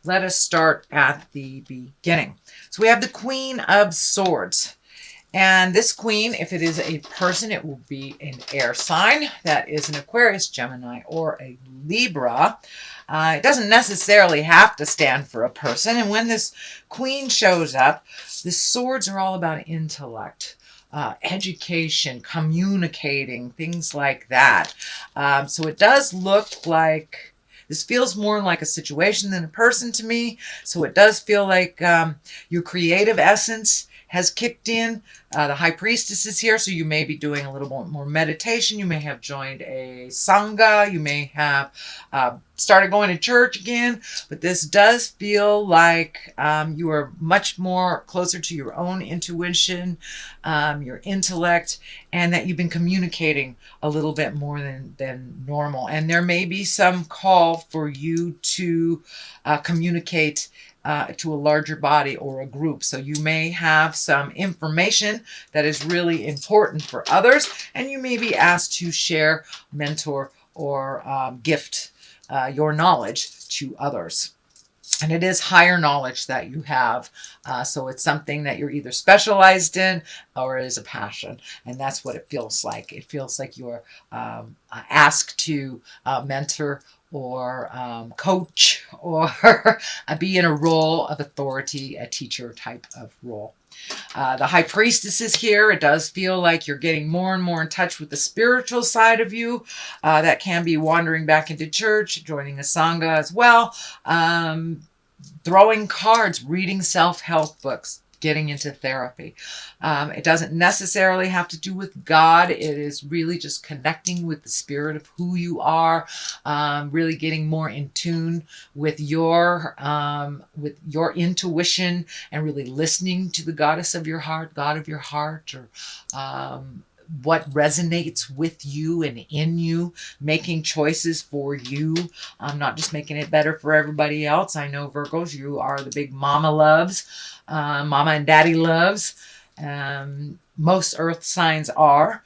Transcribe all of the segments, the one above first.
let us start at the beginning. So we have the Queen of Swords. And this queen, if it is a person, it will be an air sign. That is an Aquarius, Gemini, or a Libra. It doesn't necessarily have to stand for a person. And when this queen shows up, the swords are all about intellect, education, communicating, things like that. So it does look like this feels more like a situation than a person to me. So it does feel like your creative essence has kicked in. The High Priestess is here, so you may be doing a little more meditation. You may have joined a Sangha. You may have started going to church again. But this does feel like you are much more closer to your own intuition, your intellect, and that you've been communicating a little bit more than normal. And there may be some call for you to communicate to a larger body or a group. So you may have some information that is really important for others, and you may be asked to share, mentor, or gift your knowledge to others. And it is higher knowledge that you have. So it's something that you're either specialized in or it is a passion. And that's what it feels like. It feels like you're asked to mentor or coach or be in a role of authority, a teacher type of role. The High Priestess is here. It does feel like you're getting more and more in touch with the spiritual side of you. That can be wandering back into church, joining a Sangha as well, throwing cards, reading self-help books, getting into therapy. It doesn't necessarily have to do with God. It is really just connecting with the spirit of who you are, really getting more in tune with your intuition and really listening to the goddess of your heart, God of your heart, or what resonates with you and in you, making choices for you, not just making it better for everybody else. I know Virgos, you are the big mama loves, mama and daddy loves. Most earth signs are,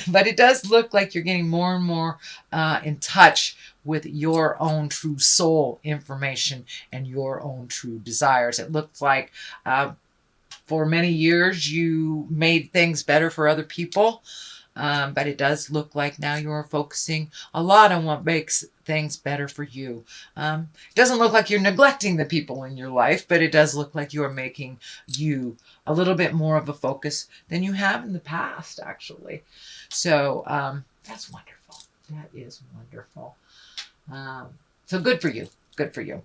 but it does look like you're getting more and more in touch with your own true soul information and your own true desires. It looks like for many years, you made things better for other people, but it does look like now you're focusing a lot on what makes things better for you. It doesn't look like you're neglecting the people in your life, but it does look like you're making you a little bit more of a focus than you have in the past, actually. So that's wonderful. That is wonderful. So good for you. Good for you.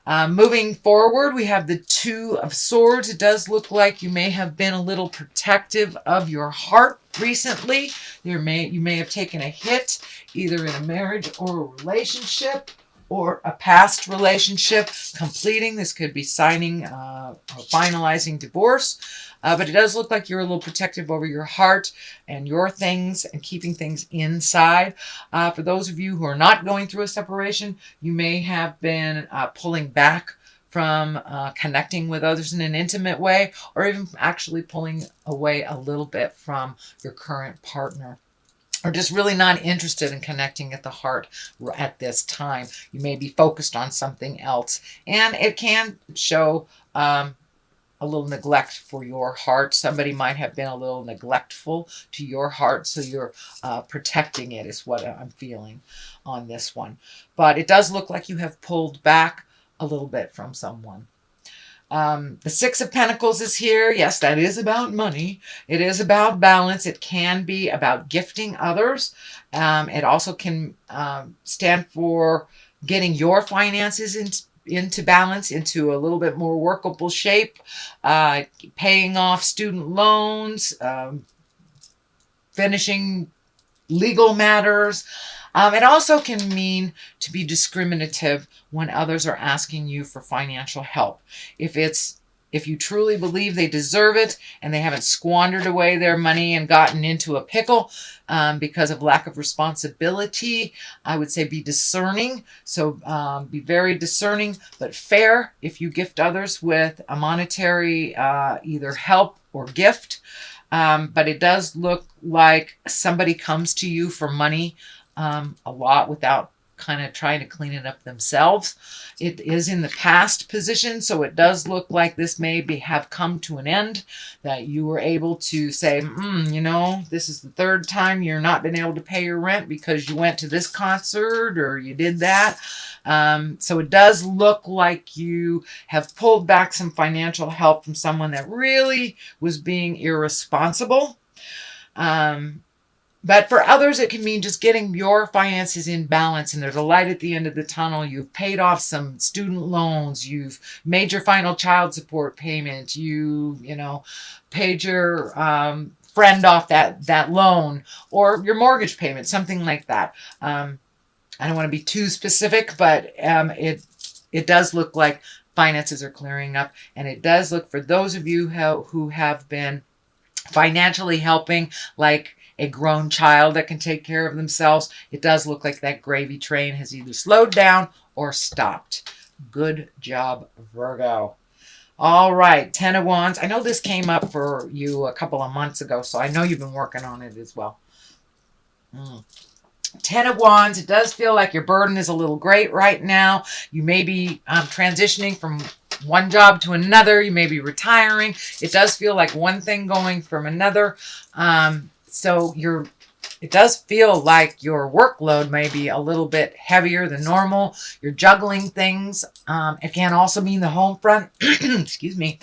Moving forward, we have the Two of Swords. It does look like you may have been a little protective of your heart recently. You may have taken a hit either in a marriage or a relationship or a past relationship completing. This could be signing or finalizing divorce. But it does look like you're a little protective over your heart and your things and keeping things inside. For those of you who are not going through a separation, you may have been pulling back from connecting with others in an intimate way, or even actually pulling away a little bit from your current partner, or just really not interested in connecting at the heart at this time. You may be focused on something else, and it can show a little neglect for your heart. Somebody might have been a little neglectful to your heart, so you're protecting it is what I'm feeling on this one. But it does look like you have pulled back a little bit from someone. The Six of Pentacles is here. Yes, that is about money. It is about balance. It can be about gifting others. It also can stand for getting your finances into balance, into a little bit more workable shape, paying off student loans, finishing legal matters. It also can mean to be discriminative when others are asking you for financial help. If you truly believe they deserve it and they haven't squandered away their money and gotten into a pickle because of lack of responsibility, I would say be discerning. So be very discerning, but fair if you gift others with a monetary either help or gift. But it does look like somebody comes to you for money a lot without kind of trying to clean it up themselves. It is in the past position, so it does look like this may have come to an end, that you were able to say, this is the third time you're not been able to pay your rent because you went to this concert or you did that. So it does look like you have pulled back some financial help from someone that really was being irresponsible. But for others, it can mean just getting your finances in balance, and there's a light at the end of the tunnel. You've paid off some student loans. You've made your final child support payment. You paid your friend off that loan, or your mortgage payment, something like that. I don't want to be too specific, but it does look like finances are clearing up, and it does look for those of you who have been financially helping, like a grown child that can take care of themselves. It does look like that gravy train has either slowed down or stopped. Good job, Virgo. All right, Ten of Wands. I know this came up for you a couple of months ago, so I know you've been working on it as well. Ten of Wands. It does feel like your burden is a little great right now. You may be transitioning from one job to another. You may be retiring. It does feel like one thing going from another. So it does feel like your workload may be a little bit heavier than normal. You're juggling things. It can also mean the home front. Excuse me.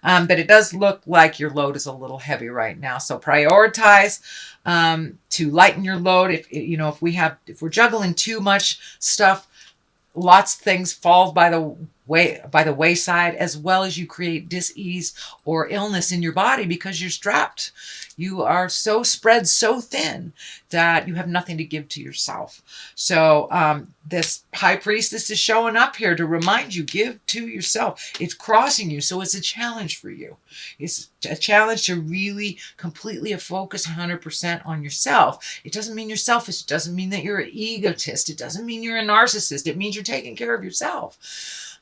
But it does look like your load is a little heavy right now. So prioritize to lighten your load. If we're juggling too much stuff, lots of things fall by the wayside, as well as you create dis-ease or illness in your body because you're strapped. You are so spread so thin that you have nothing to give to yourself. So this high priestess is showing up here to remind you, give to yourself. It's crossing you, so it's a challenge for you. It's a challenge to really completely focus 100% on yourself. It doesn't mean you're selfish. It doesn't mean that you're an egotist. It doesn't mean you're a narcissist. It means you're taking care of yourself.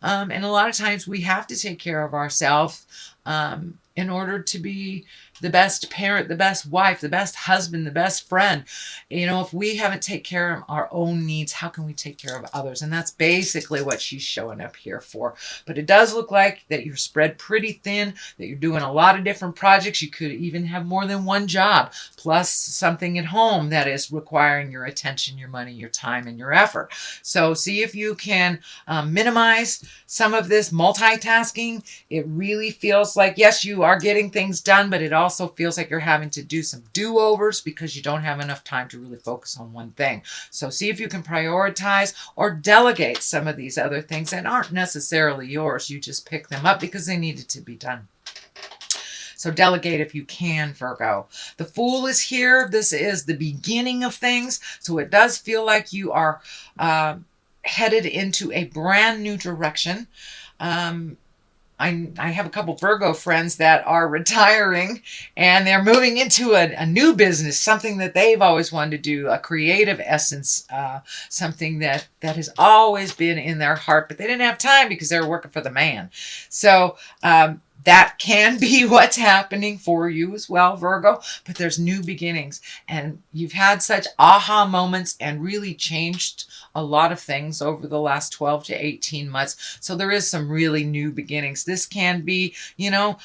And a lot of times we have to take care of ourselves in order to be the best parent, the best wife, the best husband, the best friend. If we haven't taken care of our own needs, how can we take care of others? And that's basically what she's showing up here for. But it does look like that you're spread pretty thin, that you're doing a lot of different projects. You could even have more than one job, plus something at home that is requiring your attention, your money, your time, and your effort. So see if you can minimize some of this multitasking. It really feels like, yes, you are getting things done, but it also feels like you're having to do some do-overs because you don't have enough time to really focus on one thing. So see if you can prioritize or delegate some of these other things that aren't necessarily yours. You just pick them up because they needed to be done. So delegate if you can, Virgo. The Fool is here. This is the beginning of things. So it does feel like you are headed into a brand new direction. I have a couple Virgo friends that are retiring and they're moving into a new business, something that they've always wanted to do, a creative essence, something that has always been in their heart, but they didn't have time because they were working for the man. So that can be what's happening for you as well, Virgo, but there's new beginnings, and you've had such aha moments and really changed a lot of things over the last 12 to 18 months. So there is some really new beginnings. This can be,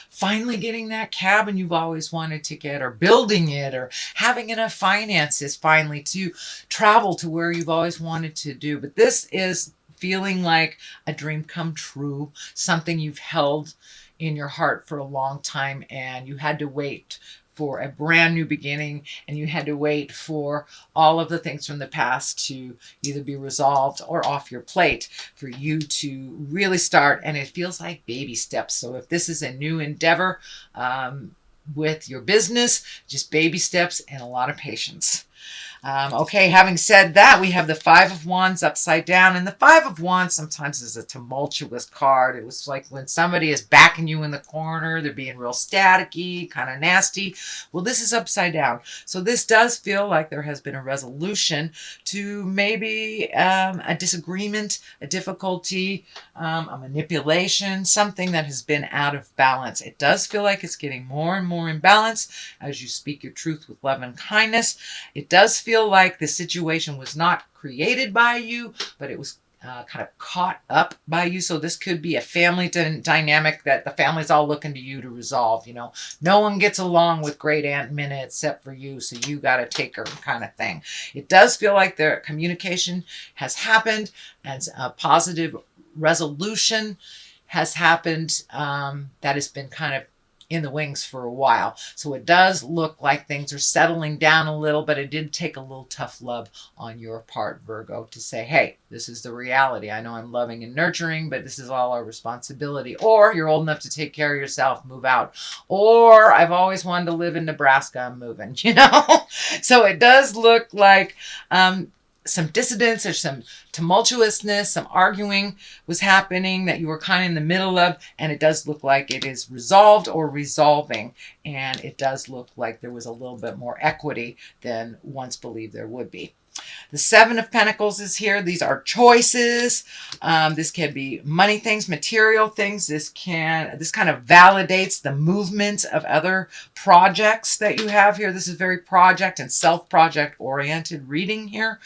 finally getting that cabin you've always wanted to get, or building it, or having enough finances finally to travel to where you've always wanted to do. But this is feeling like a dream come true, something you've held in your heart for a long time, and you had to wait for a brand new beginning, and you had to wait for all of the things from the past to either be resolved or off your plate for you to really start. And it feels like baby steps. So if this is a new endeavor with your business, just baby steps and a lot of patience. Okay, having said that, we have the Five of Wands upside down. And the Five of Wands sometimes is a tumultuous card. It was like when somebody is backing you in the corner, they're being real staticky, kind of nasty. Well, this is upside down. So this does feel like there has been a resolution to maybe a disagreement, a difficulty, a manipulation, something that has been out of balance. It does feel like it's getting more and more in balance as you speak your truth with love and kindness. It does feel feel like the situation was not created by you, but it was kind of caught up by you. So this could be a family dynamic that the family's all looking to you to resolve. You know, no one gets along with great Aunt Minna except for you, so you got to take her kind of thing. It does feel like their communication has happened and a positive resolution has happened that has been kind of in the wings for a while. So it does look like things are settling down a little, but it did take a little tough love on your part, Virgo, to say, hey, this is the reality. I know I'm loving and nurturing, but this is all our responsibility. Or you're old enough to take care of yourself, move out. Or I've always wanted to live in Nebraska, I'm moving, you know? So it does look like some dissidence or some tumultuousness, some arguing was happening that you were kind of in the middle of, and it does look like it is resolved or resolving, and it does look like there was a little bit more equity than once believed there would be. The Seven of Pentacles is here. These are choices. This can be money things, material things. This kind of validates the movement of other projects that you have here. This is very project and self-project oriented reading here.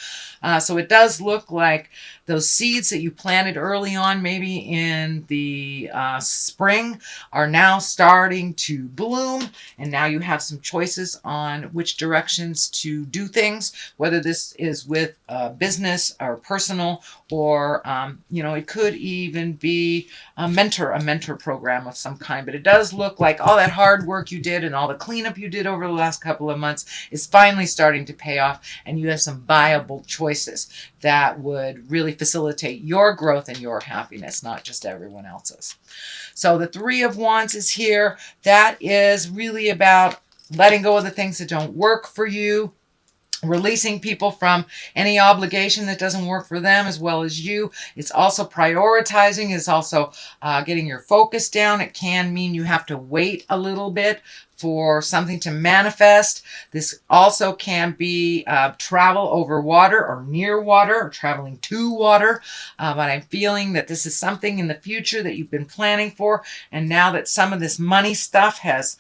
So it does look like those seeds that you planted early on, maybe in the spring, are now starting to bloom. And now you have some choices on which directions to do things, whether this is with business or personal, or, you know, it could even be a mentor program of some kind. But it does look like all that hard work you did and all the cleanup you did over the last couple of months is finally starting to pay off, and you have some viable choices that would really facilitate your growth and your happiness, not just everyone else's. So the Three of Wands is here. That is really about letting go of the things that don't work for you, releasing people from any obligation that doesn't work for them as well as you. It's also prioritizing. It's also getting your focus down. It can mean you have to wait a little bit for something to manifest. This also can be travel over water or near water or traveling to water. But I'm feeling that this is something in the future that you've been planning for. And now that some of this money stuff has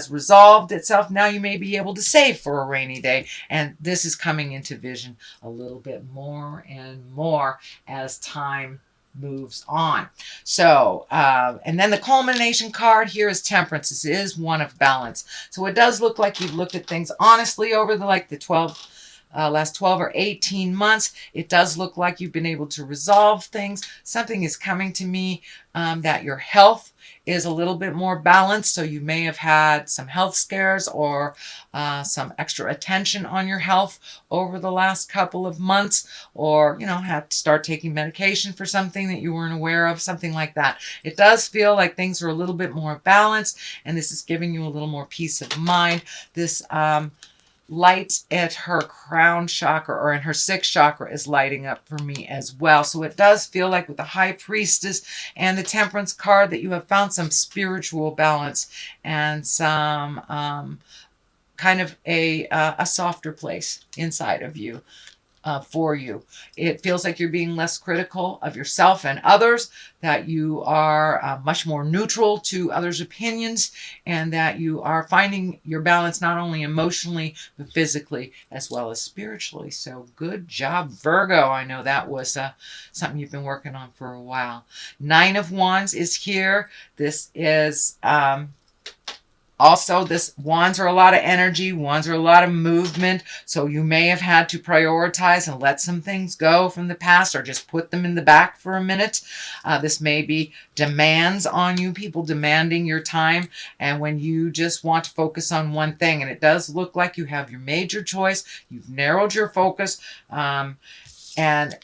resolved itself, now you may be able to save for a rainy day. And this is coming into vision a little bit more and more as time moves on. So, and then the culmination card here is Temperance. This is one of balance. So it does look like you've looked at things honestly over the last 12 or 18 months. It does look like you've been able to resolve things. Something is coming to me that your health is a little bit more balanced. So you may have had some health scares or some extra attention on your health over the last couple of months, or, you know, had to start taking medication for something that you weren't aware of, something like that. It does feel like things are a little bit more balanced, and this is giving you a little more peace of mind. This light at her crown chakra, or in her sixth chakra, is lighting up for me as well. So it does feel like with the High Priestess and the Temperance card that you have found some spiritual balance and some kind of a softer place inside of you. For you. It feels like you're being less critical of yourself and others, that you are much more neutral to others' opinions, and that you are finding your balance not only emotionally, but physically as well as spiritually. So good job, Virgo. I know that was something you've been working on for a while. Nine of Wands is here. This is also, wands are a lot of energy. Wands are a lot of movement. So you may have had to prioritize and let some things go from the past, or just put them in the back for a minute. This may be demands on you, people demanding your time, and when you just want to focus on one thing. And it does look like you have your major choice. You've narrowed your focus, and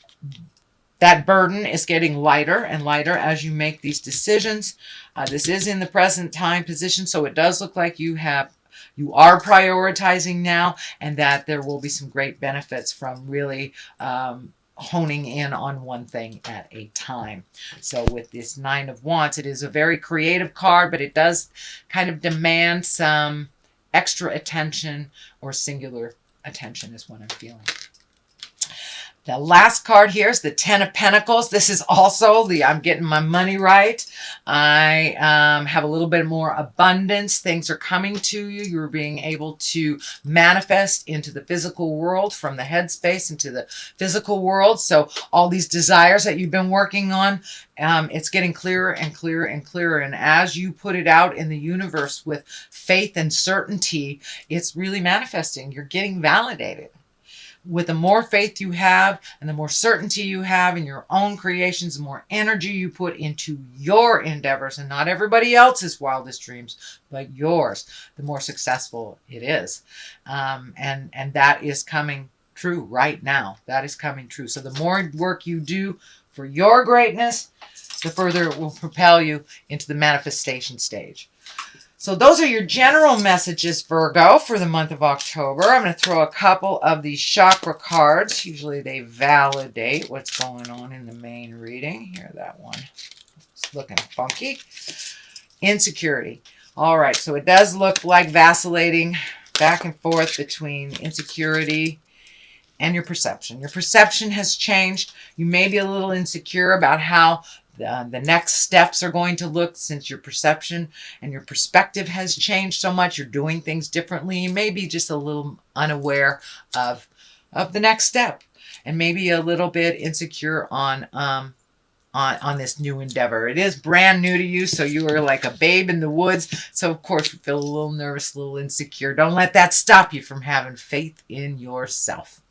that burden is getting lighter and lighter as you make these decisions. This is in the present time position, so it does look like you are prioritizing now, and that there will be some great benefits from really honing in on one thing at a time. So with this Nine of Wands, it is a very creative card, but it does kind of demand some extra attention, or singular attention is what I'm feeling. The last card here is the Ten of Pentacles. This is also the I'm getting my money right. I have a little bit more abundance. Things are coming to you. You're being able to manifest into the physical world, from the headspace into the physical world. So all these desires that you've been working on, it's getting clearer and clearer and clearer. And as you put it out in the universe with faith and certainty, it's really manifesting. You're getting validated. With the more faith you have and the more certainty you have in your own creations, the more energy you put into your endeavors and not everybody else's wildest dreams, but yours, the more successful it is. And that is coming true right now. That is coming true. So the more work you do for your greatness, the further it will propel you into the manifestation stage. So those are your general messages, Virgo, for the month of October. I'm going to throw a couple of these chakra cards. Usually they validate what's going on in the main reading. Here, that one. It's looking funky. Insecurity. All right, so it does look like vacillating back and forth between insecurity and your perception. Your perception has changed. You may be a little insecure about how the next steps are going to look, since your perception and your perspective has changed so much. You're doing things differently. You may be just a little unaware of the next step, and maybe a little bit insecure on this new endeavor. It is brand new to you, so you are like a babe in the woods. So of course you feel a little nervous, a little insecure. Don't let that stop you from having faith in yourself.